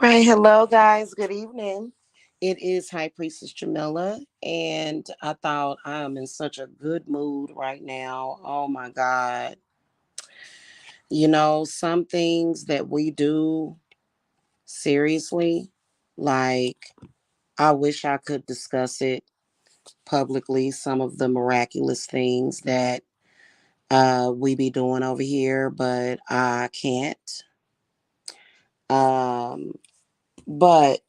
Right. Hello, guys. Good evening. It is High Priestess Jamila, and I thought I am in such a good mood right now. Oh my God. Some things that we do seriously, like I wish I could discuss it publicly, some of the miraculous things that we be doing over here, but I can't. Um, but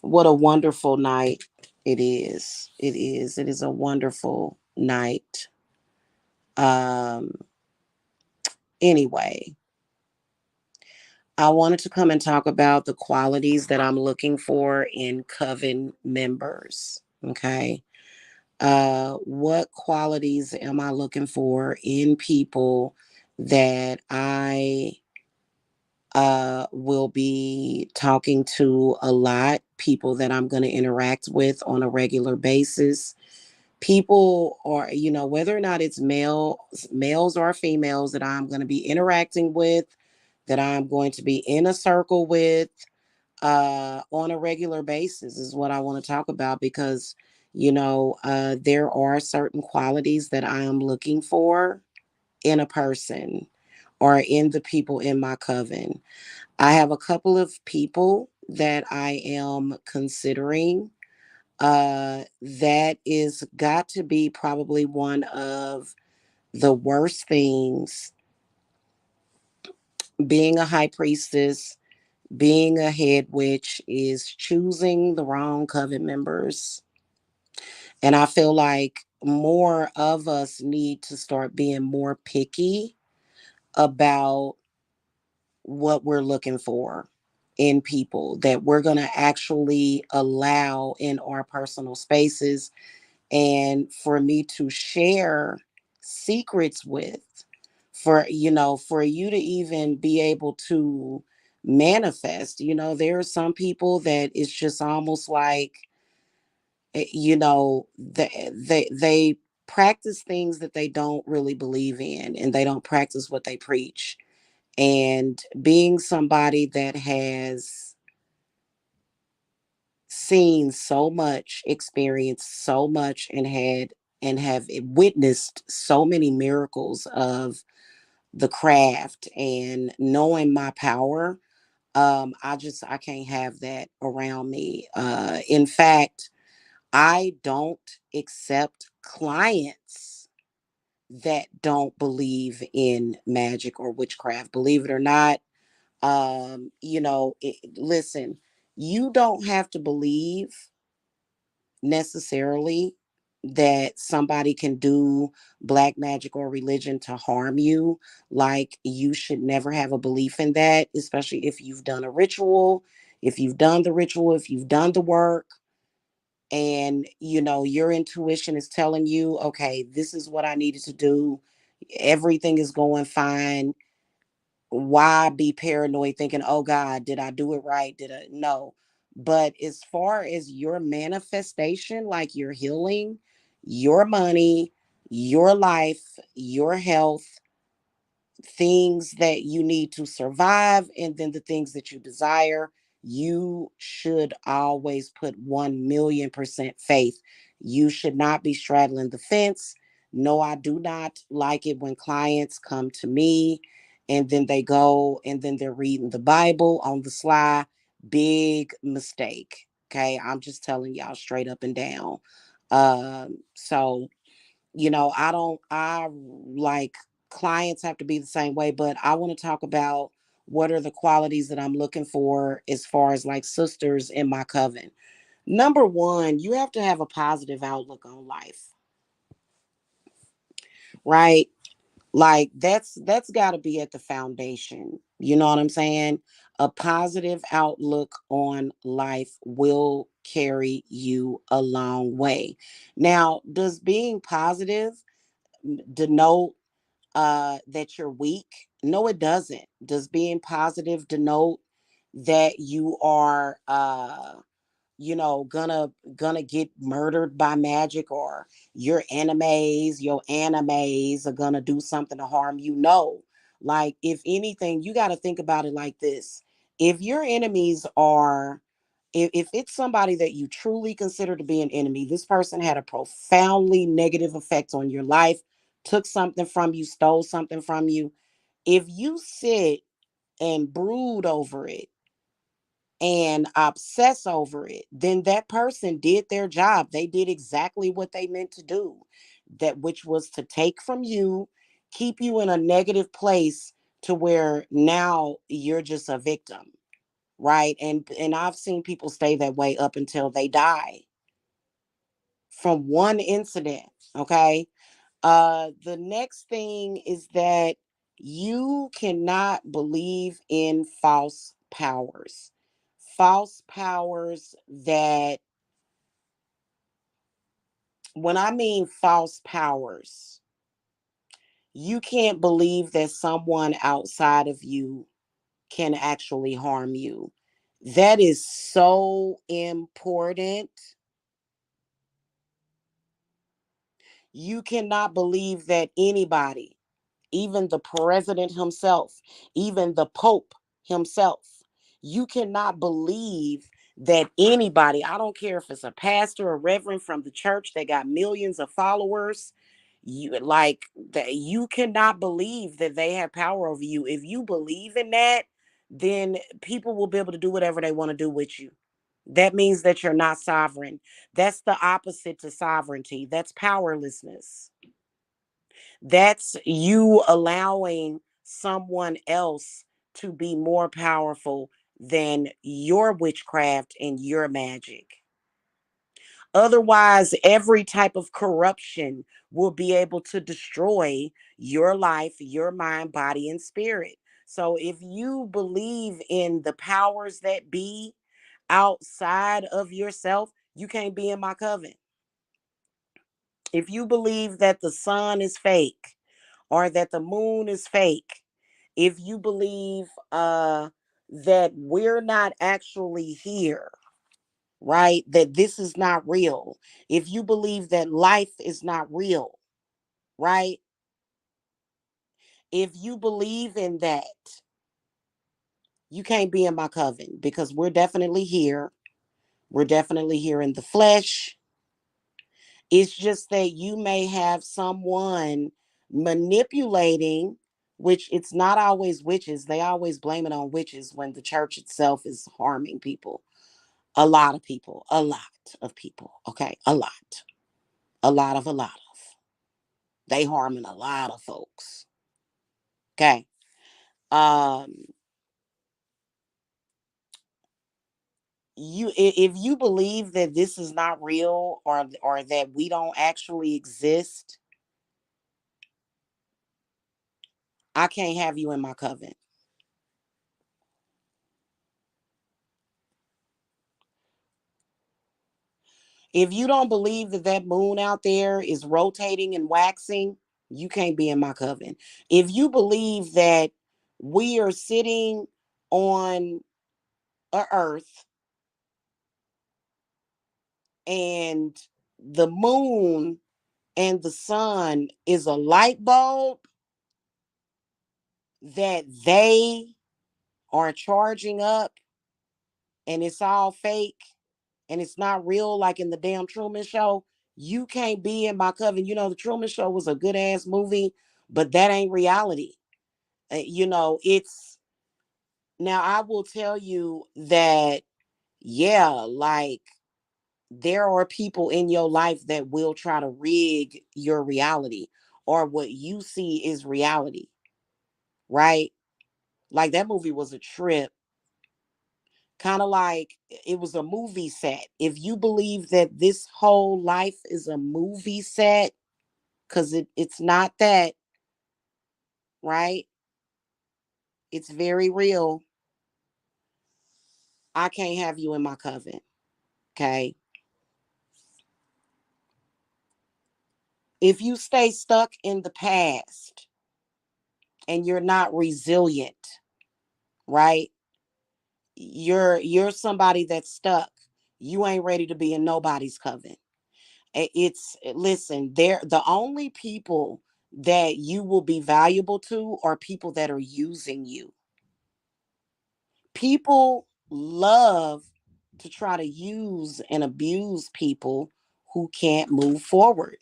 What a wonderful night it is. It is. It is a wonderful night. Um, anyway, I wanted to come and talk about the qualities that I'm looking for in coven members. Okay. What qualities am I looking for in people that I will be talking to a lot, people that I'm going to interact with on a regular basis? People are, whether or not it's males or females that I'm going to be interacting with, that I'm going to be in a circle with on a regular basis is what I want to talk about, because there are certain qualities that I am looking for in a person or in the people in my coven. I have a couple of people that I am considering. That is got to be probably one of the worst things, being a high priestess, being a head witch, is choosing the wrong coven members. And I feel like more of us need to start being more picky about what we're looking for in people that we're going to actually allow in our personal spaces, and for me to share secrets with, for you to even be able to manifest. There are some people that it's just almost like, they practice things that they don't really believe in, and they don't practice what they preach. And being somebody that has seen so much, experienced so much, and have witnessed so many miracles of the craft and knowing my power, I can't have that around me. In fact, I don't accept clients that don't believe in magic or witchcraft. Believe it or not, listen, you don't have to believe necessarily that somebody can do black magic or religion to harm you. Like, you should never have a belief in that, especially if you've done a ritual, if you've done the ritual, if you've done the work, and your intuition is telling you, okay, this is what I needed to do, everything is going fine. Why be paranoid thinking, oh God, did I do it right? Did I? No. But as far as your manifestation, like your healing, your money, your life, your health, things that you need to survive, and then the things that you desire, you should always put 1,000,000% faith. You should not be straddling the fence. No, I do not like it when clients come to me and then they go and then they're reading the Bible on the sly. Big mistake. Okay. I'm just telling y'all straight up and down. So I don't, I like, clients have to be the same way, but I want to talk about what are the qualities that I'm looking for as far as like sisters in my coven. Number one, you have to have a positive outlook on life, right? Like, that's got to be at the foundation. You know what I'm saying? A positive outlook on life will carry you a long way. Now, does being positive denote that you're weak? No, it doesn't. Does being positive denote that you are gonna get murdered by magic, or your animes are gonna do something to harm you? No. Like, if anything, you got to think about it like this. If your enemies are, if it's somebody that you truly consider to be an enemy, this person had a profoundly negative effect on your life, took something from you, stole something from you. If you sit and brood over it and obsess over it, then that person did their job. They did exactly what they meant to do, that which was to take from you, keep you in a negative place to where now you're just a victim, right? And I've seen people stay that way up until they die from one incident, okay? The next thing is that you cannot believe in false powers. False powers that, when I mean false powers, you can't believe that someone outside of you can actually harm you. That is so important. You cannot believe that anybody, even the president himself, even the pope himself, you cannot believe that anybody, I don't care if it's a pastor or reverend from the church that got millions of followers, you like that, you cannot believe that they have power over you. If you believe in that, then people will be able to do whatever they want to do with you. That means that you're not sovereign. That's the opposite to sovereignty. That's powerlessness. That's you allowing someone else to be more powerful than your witchcraft and your magic. Otherwise, every type of corruption will be able to destroy your life, your mind, body, and spirit. So if you believe in the powers that be outside of yourself, you can't be in my coven. If you believe that the sun is fake, or that the moon is fake, if you believe that we're not actually here, right? That this is not real. If you believe that life is not real, right? If you believe in that, you can't be in my coven, because we're definitely here. We're definitely here in the flesh. It's just that you may have someone manipulating, which it's not always witches. They always blame it on witches when the church itself is harming people. A lot of people, a lot of people. Okay, a lot, a lot of. They harming a lot of folks. Okay. Um, if you believe that this is not real, or that we don't actually exist, I can't have you in my coven. If you don't believe that that moon out there is rotating and waxing, you can't be in my coven. If you believe that we are sitting on a earth and the moon and the sun is a light bulb that they are charging up, and it's all fake and it's not real, like in the damn Truman Show, you can't be in my coven. You know, the Truman Show was a good ass movie, but that ain't reality. It's, now I will tell you that, yeah, like, there are people in your life that will try to rig your reality, or what you see is reality, right? Like, that movie was a trip, kind of like it was a movie set. If you believe that this whole life is a movie set, because it's not that, right? It's very real. I can't have you in my coven. Okay. If you stay stuck in the past and you're not resilient, right? You're somebody that's stuck. You ain't ready to be in nobody's coven. It's, listen, they're the only people that you will be valuable to are people that are using you. People love to try to use and abuse people who can't move forward.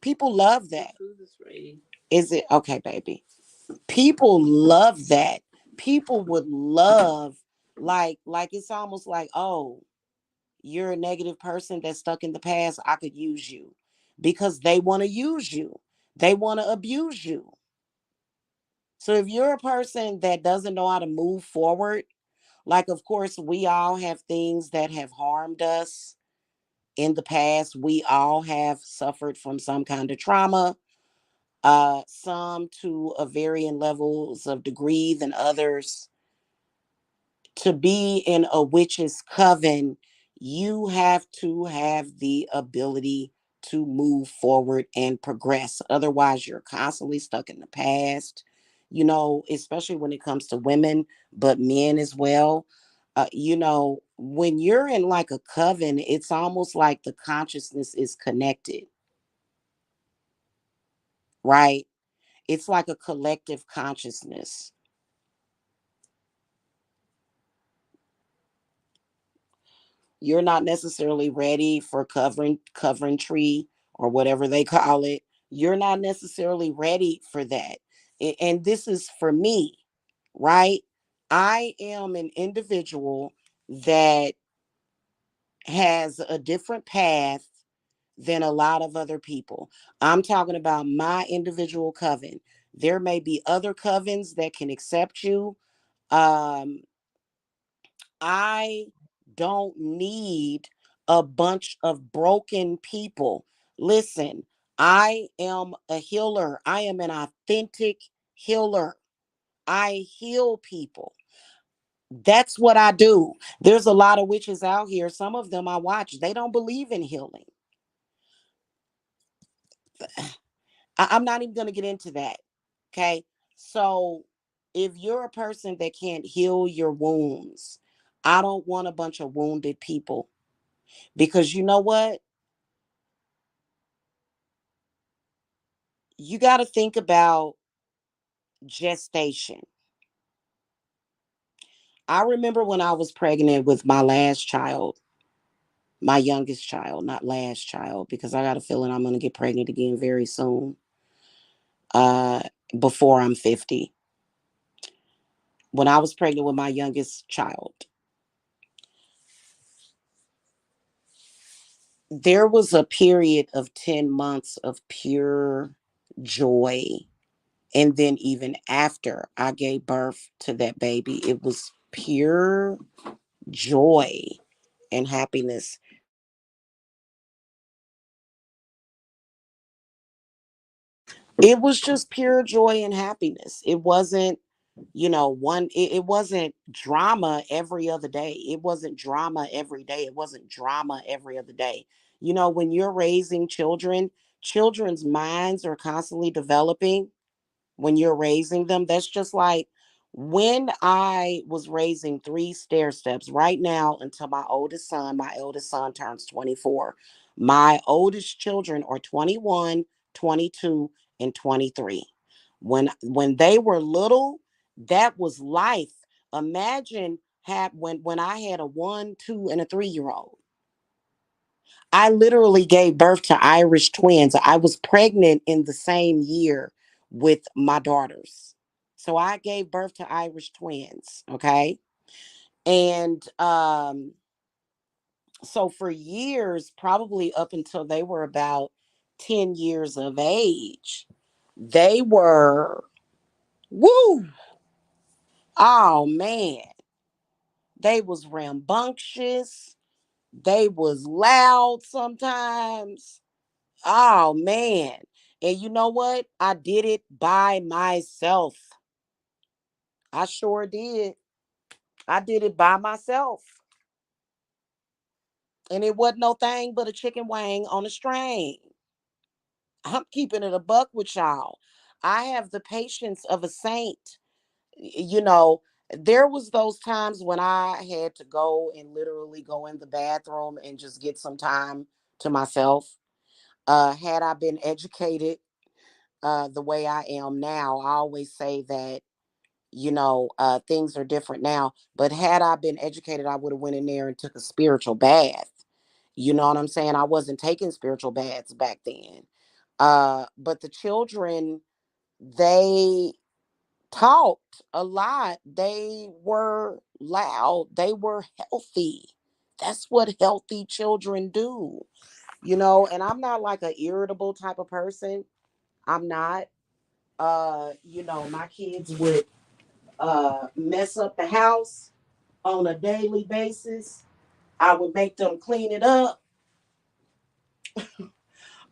People love that. Is it okay, baby? People love that. People would love, like it's almost like, oh, you're a negative person that's stuck in the past. I could use you because they want to use you. They want to abuse you. So if you're a person that doesn't know how to move forward, like, of course, we all have things that have harmed us in the past. We all have suffered from some kind of trauma, some to a varying levels of degree than others. To be in a witch's coven, you have to have the ability to move forward and progress. Otherwise, you're constantly stuck in the past, especially when it comes to women, but men as well. When you're in like a coven, it's almost like the consciousness is connected, right? It's like a collective consciousness. You're not necessarily ready for covering tree or whatever they call it. You're not necessarily ready for that. And this is for me, right? I am an individual that has a different path than a lot of other people. I'm talking about my individual coven. There may be other covens that can accept you. Um, I don't need a bunch of broken people. Listen, I am a healer. I am an authentic healer. I heal people. That's what I do. There's a lot of witches out here. Some of them I watch, they don't believe in healing. I'm not even going to get into that. Okay. So if you're a person that can't heal your wounds, I don't want a bunch of wounded people. Because you know what? You got to think about gestation. I remember when I was pregnant with my last child, my youngest child, not last child, because I got a feeling I'm going to get pregnant again very soon, uh, before I'm 50. When I was pregnant with my youngest child, there was a period of 10 months of pure joy. And then even after I gave birth to that baby, it was pure joy and happiness. It was just pure joy and happiness. It wasn't, it wasn't drama every other day. It wasn't drama every day. It wasn't drama every other day. When you're raising children, children's minds are constantly developing when you're raising them. That's just like when I was raising three stair steps right now until my eldest son turns 24. My oldest children are 21, 22, and 23. When they were little, that was life. Imagine when I had a 1, 2, and a 3-year old. I literally gave birth to Irish twins. I was pregnant in the same year with my daughters. So I gave birth to Irish twins, okay? And so for years, probably up until they were about 10 years of age, they were, woo, oh man, they was rambunctious. They was loud sometimes. Oh man. And you know what? I did it by myself. I sure did. I did it by myself. And it wasn't no thing but a chicken wing on a string. I'm keeping it a buck with y'all. I have the patience of a saint. You know, there was those times when I had to go and literally go in the bathroom and just get some time to myself. Had I been educated the way I am now, I always say that, things are different now. But had I been educated, I would have went in there and took a spiritual bath. You know what I'm saying? I wasn't taking spiritual baths back then. But the children, they talked a lot. They were loud. They were healthy. That's what healthy children do, and I'm not like an irritable type of person. I'm not. My kids would mess up the house on a daily basis. I would make them clean it up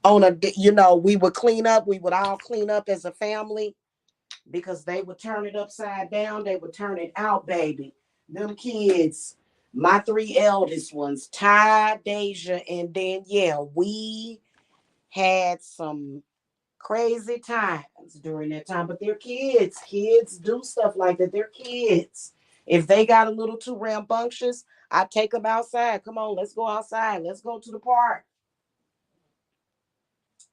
we would clean up. We would all clean up as a family because they would turn it upside down. They would turn it out, baby. Them kids, my three eldest ones, Ty, Deja, and Danielle, we had some crazy times during that time. But they're kids. Kids do stuff like that. They're kids. If they got a little too rambunctious, I take them outside. Come on, let's go outside. Let's go to the park.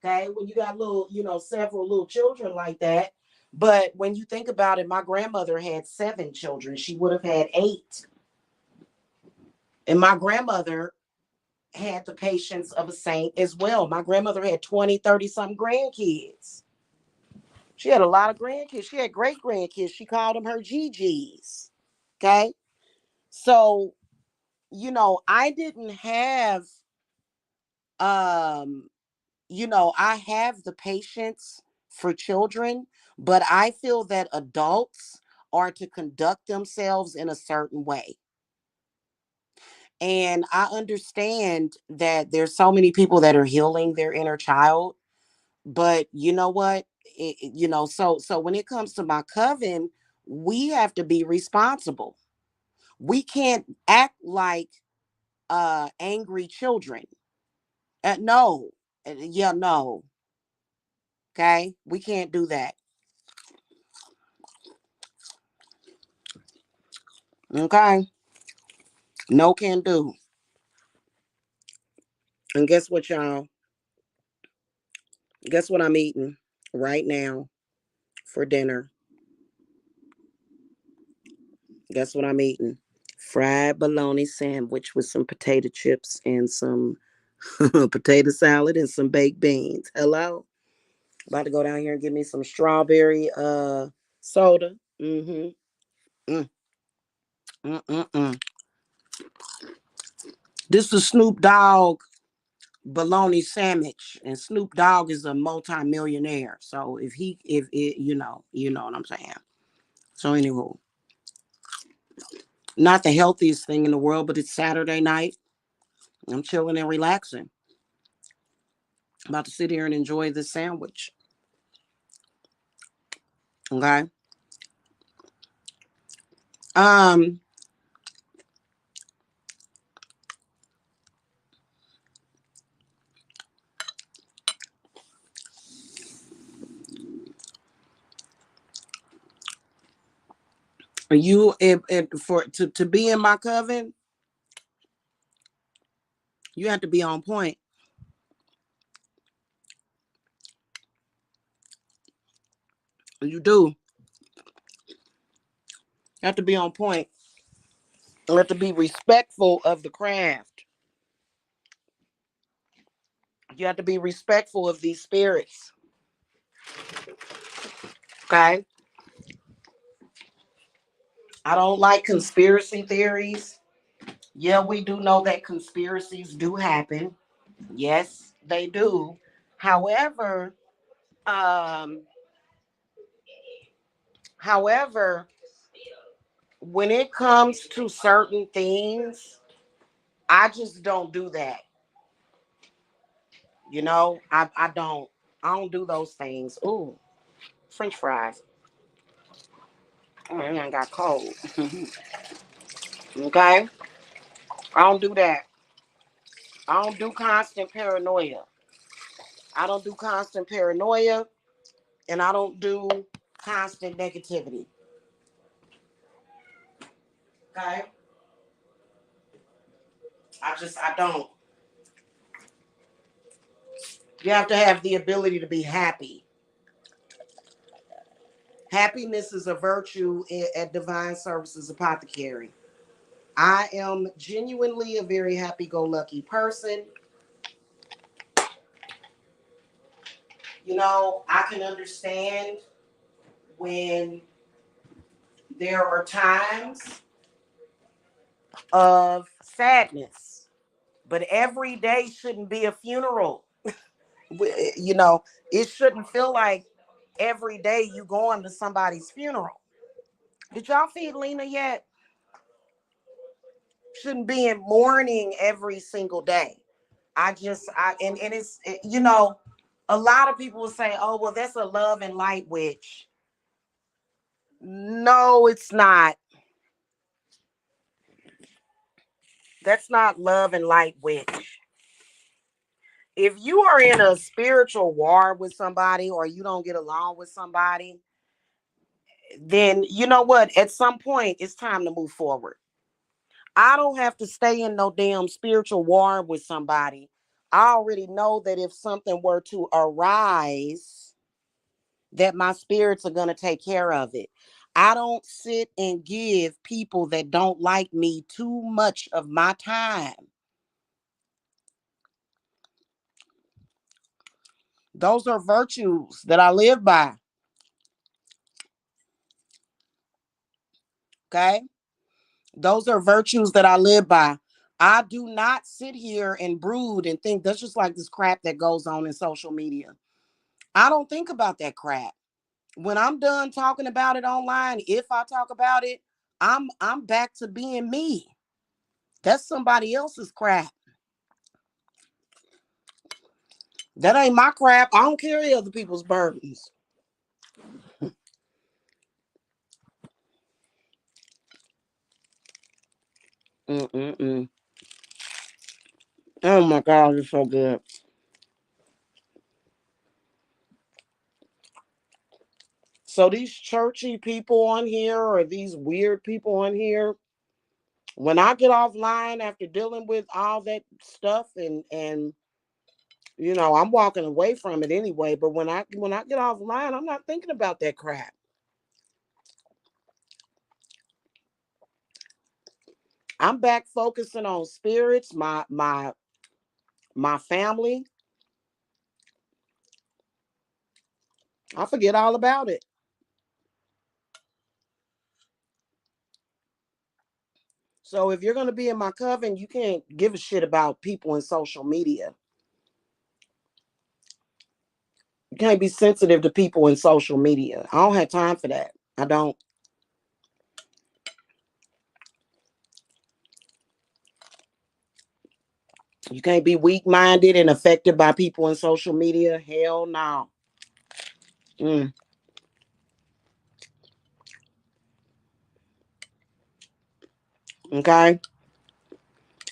Okay, when you got little, several little children like that. But when you think about it, my grandmother had 7 children. She would have had 8. And my grandmother had the patience of a saint as well. My grandmother had 20, 30 some grandkids. She had a lot of grandkids. She had great grandkids. She called them her GGs. Okay. So, I didn't have, um, I have the patience for children, but I feel that adults are to conduct themselves in a certain way. And I understand that there's so many people that are healing their inner child, but you know what? So when it comes to my coven, we have to be responsible. We can't act like angry children. No. Yeah, no. Okay? We can't do that. Okay? No can do. And guess what, y'all? Guess what I'm eating right now for dinner? Guess what I'm eating? Fried bologna sandwich with some potato chips and some potato salad and some baked beans. Hello? About to go down here and get me some strawberry soda. Mm-hmm. Mm, mm, mm, mm. This is Snoop Dogg bologna sandwich, and Snoop Dogg is a multi-millionaire. So if it, you know what I'm saying. So anywho, not the healthiest thing in the world, but it's Saturday night. I'm chilling and relaxing. I'm about to sit here and enjoy this sandwich. Okay. Um, you if for to be in my coven, you have to be on point. You do. You have to be on point. You have to be respectful of the craft. You have to be respectful of these spirits. Okay. I don't like conspiracy theories. Yeah, we do know that conspiracies do happen. Yes, they do. However, um, however, when it comes to certain things, I just don't do that. I don't do those things. Ooh, French fries. I got cold. Okay, I don't do that. I don't do constant paranoia. I don't do constant paranoia, and I don't do constant negativity. Okay, I don't. You have to have the ability to be happy. Happiness is a virtue at Divine Services Apothecary. I am genuinely a very happy-go-lucky person. I can understand when there are times of sadness, but every day shouldn't be a funeral. You know, it shouldn't feel like every day you going to somebody's funeral. Did y'all feed Lena yet? Shouldn't be in mourning every single day. And it's a lot of people will say, "Oh, well, that's a love and light witch." No, it's not. That's not love and light witch. If you are in a spiritual war with somebody or you don't get along with somebody, then you know what? At some point, it's time to move forward. I don't have to stay in no damn spiritual war with somebody. I already know that if something were to arise, that my spirits are going to take care of it. I don't sit and give people that don't like me too much of my time. Those are virtues that I live by. Okay? Those are virtues that I live by. I do not sit here and brood and think that's just like this crap that goes on in social media. I don't think about that crap. When I'm done talking about it online, if I talk about it, I'm back to being me. That's somebody else's crap. That ain't my crap. I don't carry other people's burdens. Mm-mm-mm. Oh my God, it's so good. So these churchy people on here or these weird people on here, when I get offline after dealing with all that stuff and I'm walking away from it anyway, but when I get offline, I'm not thinking about that crap. I'm back focusing on spirits, my family. I forget all about it. So if you're going to be in my coven, you can't give a shit about people in social media. You can't be sensitive to people in social media. I don't have time for that. I don't. You can't be weak minded and affected by people in social media. Hell no. Mm, okay.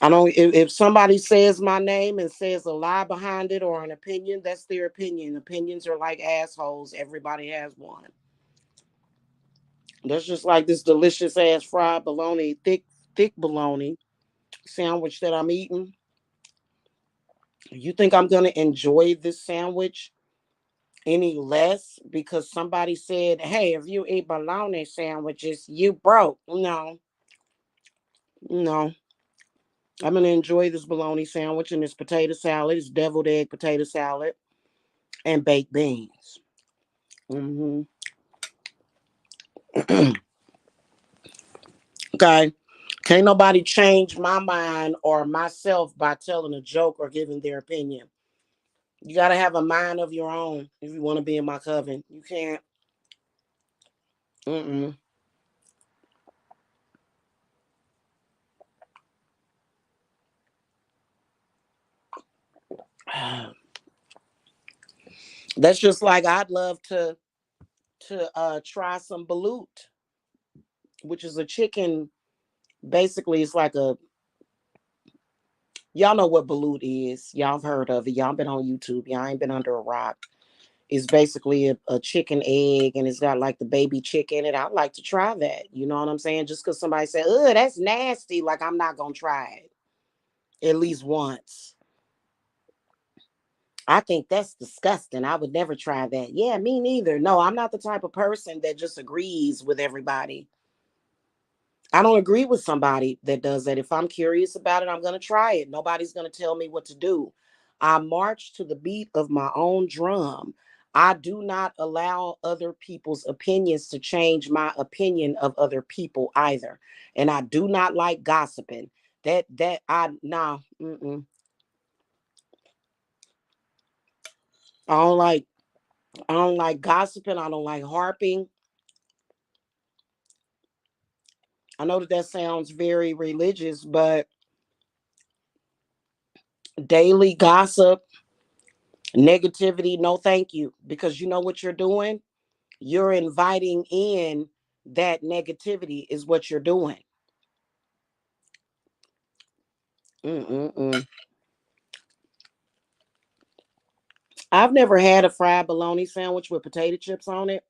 I don't. If somebody says my name and says a lie behind it or an opinion, that's their opinion. Opinions are like assholes. Everybody has one. That's just like this delicious ass fried bologna, thick bologna sandwich that I'm eating. You think I'm gonna enjoy this sandwich any less because somebody said, "Hey, if you eat bologna sandwiches, you broke"? No, no. I'm gonna enjoy this bologna sandwich and this potato salad, this deviled egg potato salad, and baked beans. Hmm. Okay. Can't nobody change my mind or myself by telling a joke or giving their opinion. You gotta have a mind of your own if you want to be in my coven. You can't. Mm-mm. That's just like I'd love to try some balut, which is a chicken. Basically, it's like a y'all know what balut is. Y'all have heard of it. Y'all been on YouTube. Y'all ain't been under a rock. It's basically a chicken egg, and it's got like the baby chick in it. I'd like to try that. You know what I'm saying? Just because somebody said, "Oh, that's nasty," like I'm not gonna try it at least once. I think that's disgusting. I would never try that. Yeah, me neither. No, I'm not the type of person that just agrees with everybody. I don't agree with somebody that does that. If I'm curious about it, I'm going to try it. Nobody's going to tell me what to do. I march to the beat of my own drum. I do not allow other people's opinions to change my opinion of other people either. And I do not like gossiping. That I nah. Mm-mm. I don't like. I don't like gossiping. I don't like harping. I know that that sounds very religious, but daily gossip, negativity, no thank you. Because you know what you're doing? You're inviting in that negativity, is what you're doing. Mm-mm-mm. I've never had a fried bologna sandwich with potato chips on it.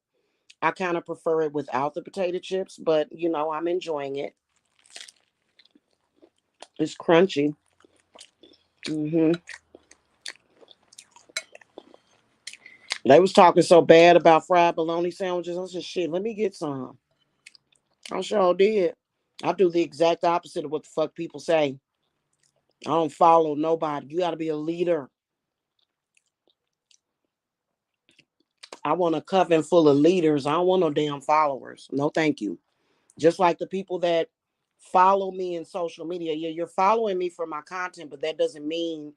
I kind of prefer it without the potato chips, but I'm enjoying it. It's crunchy. hmm They was talking so bad about fried bologna sandwiches. I said, shit, let me get some. I sure did. I do the exact opposite of what the fuck people say. I don't follow nobody. You got to be a leader. I want a coven full of leaders. I don't want no damn followers. No, thank you. Just like the people that follow me in social media. Yeah, you're following me for my content, but that doesn't mean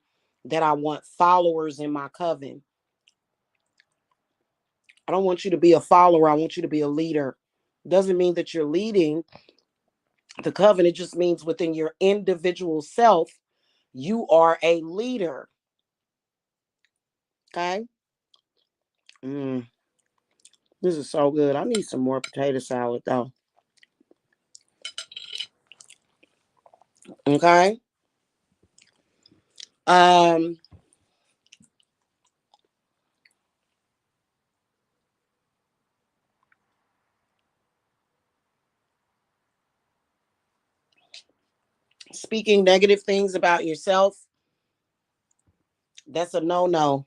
that I want followers in my coven. I don't want you to be a follower. I want you to be a leader. Doesn't mean that you're leading the coven. It just means within your individual self, you are a leader. Okay. Mm, this is so good. I need some more potato salad though. Okay. Um, Speaking negative things about yourself, that's a no-no.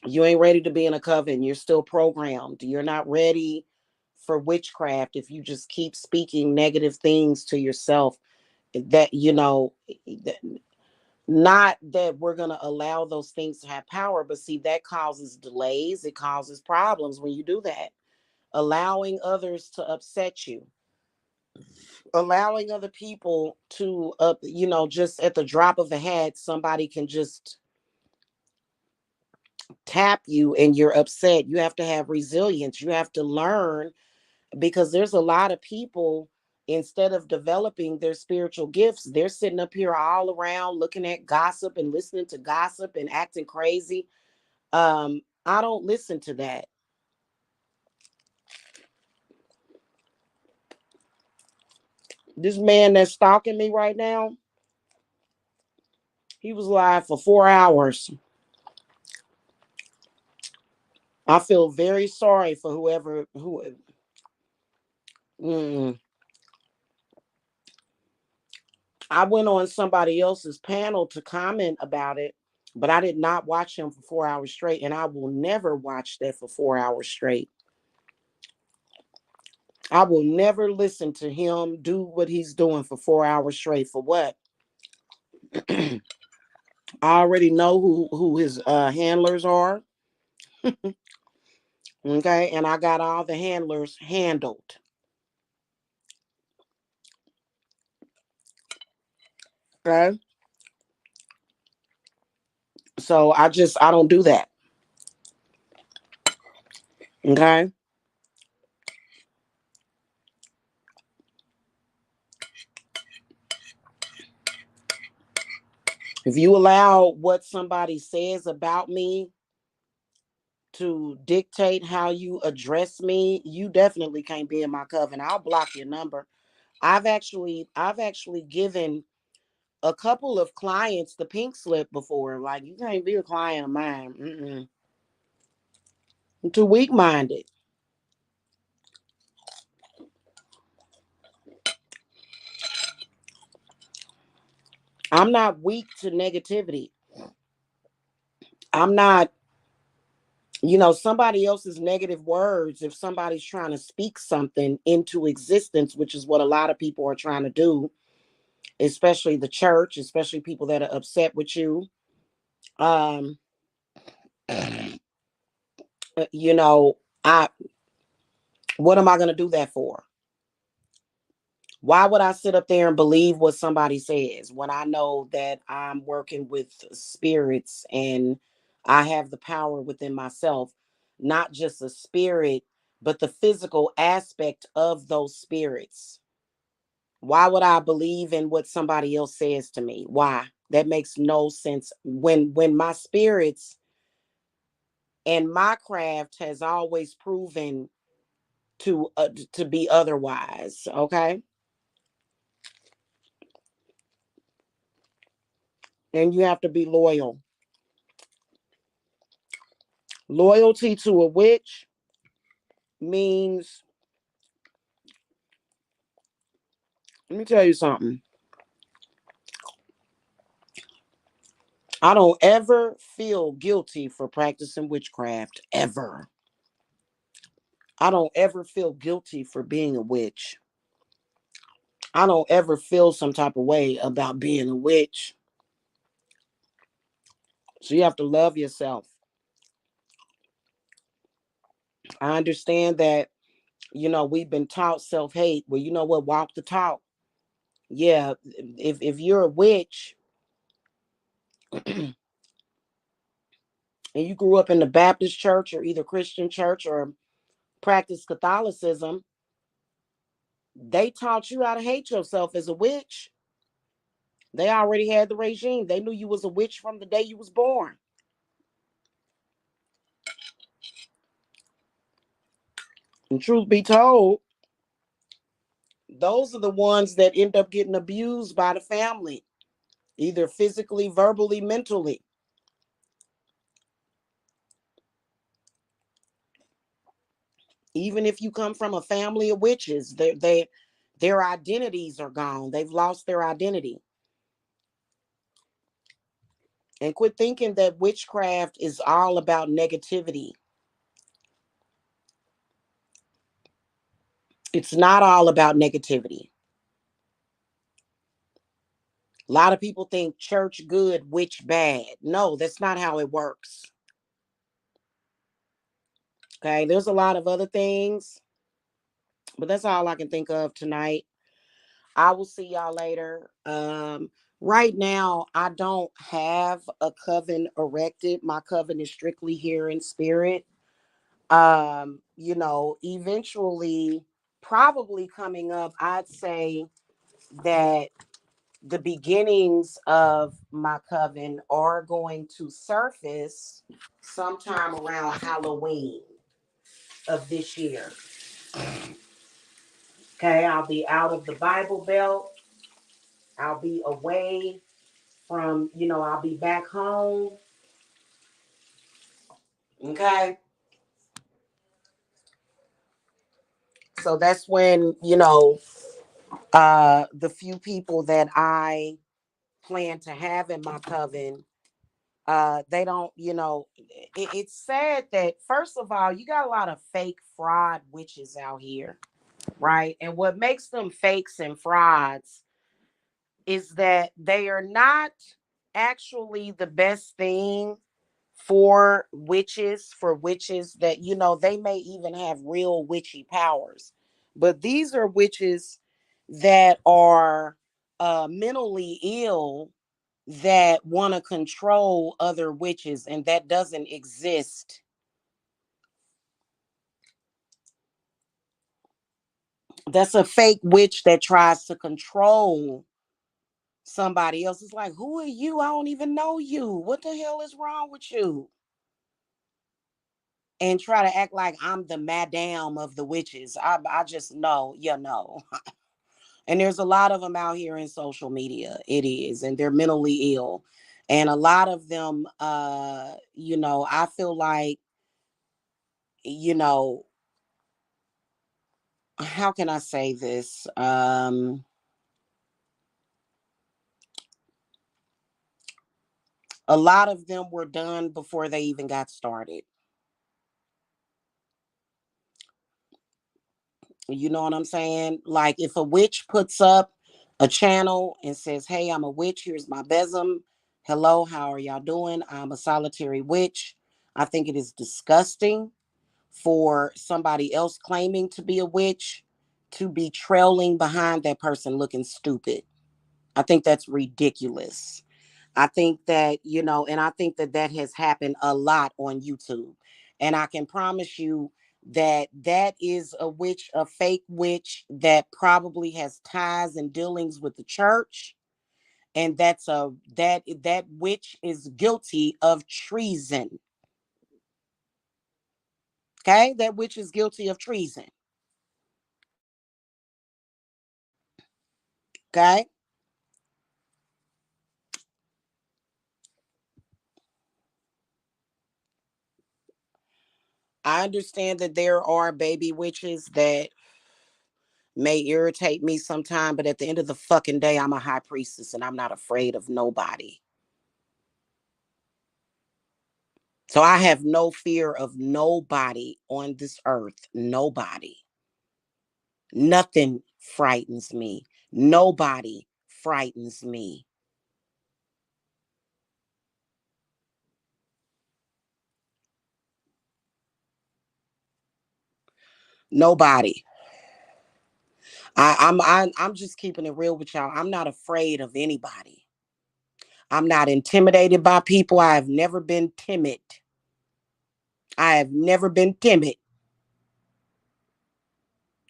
You ain't ready to be in a coven. You're still programmed. You're not ready for witchcraft if you just keep speaking negative things to yourself. That, not that we're going to allow those things to have power, but see, that causes delays. It causes problems when you do that. Allowing others to upset you, allowing other people to, just at the drop of a hat, somebody can just tap you and you're upset. You have to have resilience. You have to learn, because there's a lot of people, instead of developing their spiritual gifts, they're sitting up here all around looking at gossip and listening to gossip and acting crazy. I don't listen to that. This man that's stalking me right now, he was live for 4 hours. I feel very sorry for whoever who. Mm, I went on somebody else's panel to comment about it, but I did not watch him for 4 hours straight, and I will never watch that for 4 hours straight. I will never listen to him do what he's doing for 4 hours straight. For what? I already know who his handlers are. Okay, and I got all the handlers handled. Okay, so I don't do that. Okay, if you allow what somebody says about me to dictate how you address me, you definitely can't be in my coven. I'll block your number. I've actually given a couple of clients the pink slip before. Like, you can't be a client of mine. Mm-mm. I'm too weak minded. I'm not weak to negativity. I'm not, somebody else's negative words, if somebody's trying to speak something into existence, which is what a lot of people are trying to do, especially the church, especially people that are upset with you. Um, you know, I what am I going to do that for? Why would I sit up there and believe what somebody says when I know that I'm working with spirits and I have the power within myself, not just a spirit, but the physical aspect of those spirits? Why would I believe in what somebody else says to me? Why? That makes no sense. When my spirits and my craft has always proven to be otherwise, okay? And you have to be loyal. Loyalty to a witch means, let me tell you something. I don't ever feel guilty for practicing witchcraft, ever. I don't ever feel guilty for being a witch. I don't ever feel some type of way about being a witch. So you have to love yourself. I understand that, we've been taught self-hate. Well, you know what? Walk the talk. Yeah, if you're a witch and you grew up in the Baptist church or either Christian church or practice Catholicism, they taught you how to hate yourself as a witch. They already had the regime. They knew you was a witch from the day you was born. And truth be told, those are the ones that end up getting abused by the family, either physically, verbally, mentally. Even if you come from a family of witches, their identities are gone. They've lost their identity. And quit thinking that witchcraft is all about negativity. It's not all about negativity. A lot of people think church good, witch bad. No, that's not how it works. Okay, there's a lot of other things, but that's all I can think of tonight. I will see y'all later. Right now, I don't have a coven erected. My coven is strictly here in spirit. Eventually, probably coming up, I'd say that the beginnings of my coven are going to surface sometime around Halloween of this year. Okay, I'll be out of the Bible Belt. I'll be away from, I'll be back home. Okay. So that's when, the few people that I plan to have in my coven, they don't, it's sad that, first of all, you got a lot of fake fraud witches out here, right? And what makes them fakes and frauds is that they are not actually the best thing for witches that, they may even have real witchy powers. But these are witches that are mentally ill, that want to control other witches, and that doesn't exist. That's a fake witch that tries to control somebody else. It's like, who are you? I don't even know you. What the hell is wrong with you? And try to act like I'm the madame of the witches. I just know, And there's a lot of them out here in social media. It is, and they're mentally ill. And a lot of them, I feel like, you know, how can I say this? A lot of them were done before they even got started. You know what I'm saying? Like if a witch puts up a channel and says, "Hey, I'm a witch. Here's my besom. Hello, how are y'all doing? I'm a solitary witch." I think it is disgusting for somebody else claiming to be a witch to be trailing behind that person looking stupid. I think that's ridiculous. I think that, and I think that that has happened a lot on YouTube. And I can promise you that that is a witch, a fake witch that probably has ties and dealings with the church. And that witch is guilty of treason. Okay? That witch is guilty of treason. Okay? I understand that there are baby witches that may irritate me sometime, but at the end of the fucking day, I'm a high priestess and I'm not afraid of nobody. So I have no fear of nobody on this earth. Nobody. Nothing frightens me. Nobody frightens me. Nobody. I'm just keeping it real with y'all. I'm not afraid of anybody. I'm not intimidated by people. I have never been timid. I have never been timid.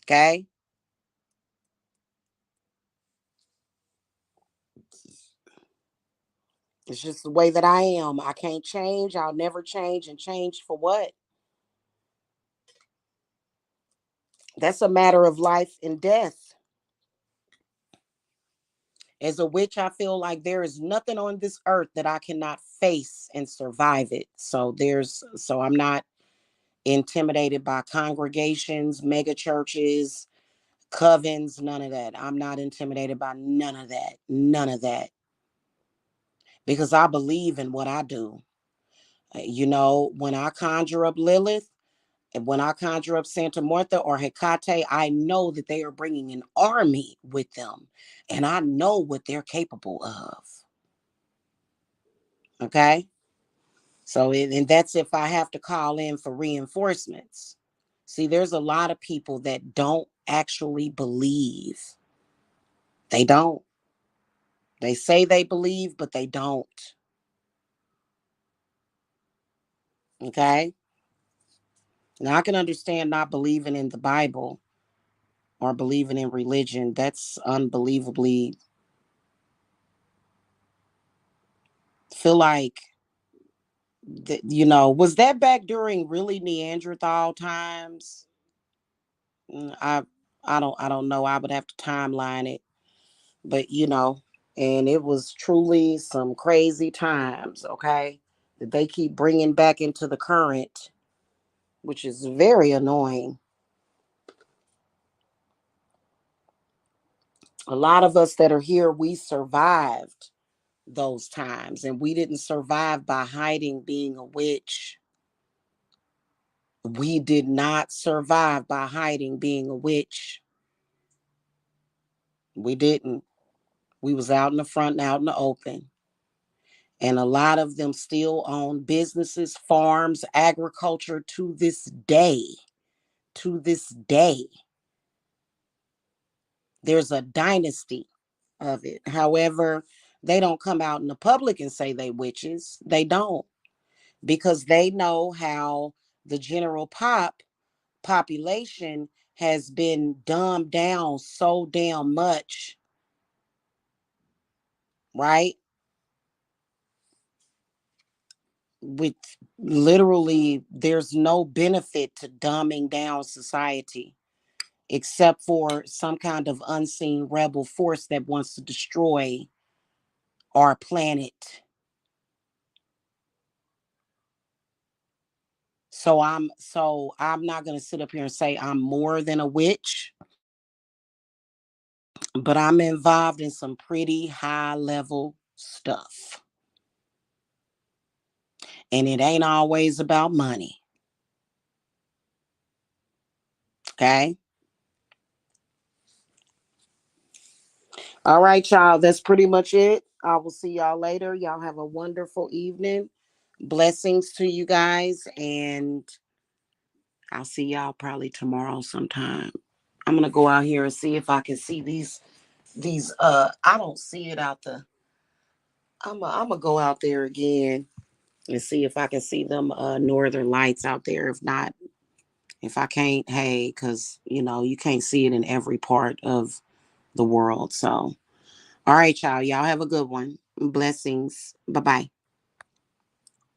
Okay. It's just the way that I am. I can't change. I'll never change. And change for what? That's a matter of life and death. As a witch, I feel like there is nothing on this earth that I cannot face and survive it. So I'm not intimidated by congregations, mega churches, covens, none of that. I'm not intimidated by none of that. None of that. Because I believe in what I do. When I conjure up Lilith, and when I conjure up Santa Martha or Hecate, I know that they are bringing an army with them. And I know what they're capable of. Okay? And that's if I have to call in for reinforcements. See, there's a lot of people that don't actually believe. They don't. They say they believe, but they don't. Okay? Now, I can understand not believing in the Bible or believing in religion. That's unbelievably, feel like, was that back during really Neanderthal times? Mm, I don't know. I would have to timeline it, but and it was truly some crazy times. Okay, that they keep bringing back into the current, which is very annoying. A lot of us that are here, we survived those times, and we didn't survive by hiding being a witch. We did not survive by hiding being a witch. We didn't. We was out in the front and out in the open. And a lot of them still own businesses, farms, agriculture to this day. To this day. There's a dynasty of it. However, they don't come out in the public and say they witches. They don't. Because they know how the general population has been dumbed down so damn much, right? With literally, there's no benefit to dumbing down society except for some kind of unseen rebel force that wants to destroy our planet. So I'm not going to sit up here and say I'm more than a witch, but I'm involved in some pretty high level stuff. And it ain't always about money. Okay. All right, y'all. That's pretty much it. I will see y'all later. Y'all have a wonderful evening. Blessings to you guys. And I'll see y'all probably tomorrow sometime. I'm gonna go out here and see if I can see these I don't see it out the I'm gonna go out there again and see if I can see them northern lights out there. If not, if I can't, hey, because you can't see it in every part of the world. So all right, y'all. Y'all have a good one. Blessings. Bye bye.